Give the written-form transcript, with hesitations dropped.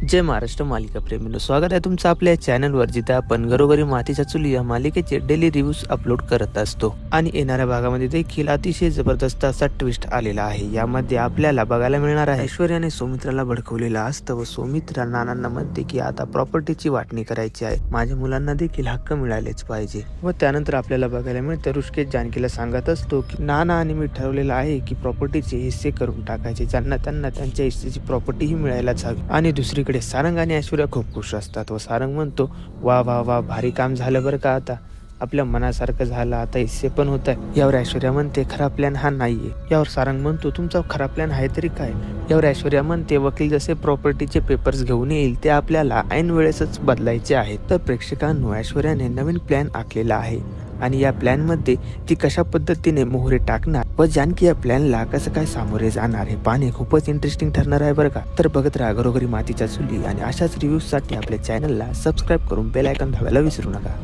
जय महाराष्ट्र मालिका प्रेमींनो, स्वागत आहे तुमचं आपल्या चॅनलवर, जिथे आपण घरोघरी मातीच्या चुली या मालिकेचे डेली रिव्ह्यूज अपलोड करत असतो। आणि येणाऱ्या भागामध्ये देखील अतिशय जबरदस्त असा ट्विस्ट आलेला आहे। यामध्ये आपल्याला बघायला मिळणार आहे ऐश्वर्याने सौमित्राला भडकवलेलं असतं व सौमित्रा नानांना म्हणते की आता प्रॉपर्टीची वाटणी करायची आहे, माझ्या मुलांना देखील हक्क मिळालेच पाहिजे। व त्यानंतर आपल्याला बघायला मिळतं ऋषिकेश जानकीला सांगत असतो की नाना आणि मी ठरवलेलं आहे की प्रॉपर्टीचे हिस्से करून टाकायचे, ज्यांना त्यांना त्यांच्या हिस्सेची प्रॉपर्टी ही मिळायलाच हवी। आणि दुसरीकडे सारंग आणि ऐश्वर्या खूप खुश असतात व सारंग म्हणतो वा वा वा, भारी काम झालं बरं का, आता आपल्या मनासारखं झालं, आता हिस्से पण होत आहे। यावर ऐश्वर्या म्हणते खरा प्लॅन हा नाहीये। यावर सारंग म्हणतो तुमचा खरा प्लॅन आहे तरी काय। यावर ऐश्वर्या म्हणते वकील जसे प्रॉपर्टीचे पेपर्स घेऊन येईल ते आपल्याला ऐन वेळेसच बदलायचे आहेत। तर प्रेक्षकांनो, ऐश्वर्याने नवीन प्लॅन आखलेला आहे आणि या प्लॅन मध्ये ती कशा पद्धतीने मोहरे टाकणार व जानकी या प्लॅनला कसं काय सामोरे जाणार हे पाहणे खूपच इंटरेस्टिंग ठरणार आहे बरं का। तर बघत राहा घरोघरी मातीच्या चुली आणि अशाच रिव्ह्यूज साठी आपल्या चॅनलला सबस्क्राईब करून बेल आयकॉन दाबायला विसरू नका।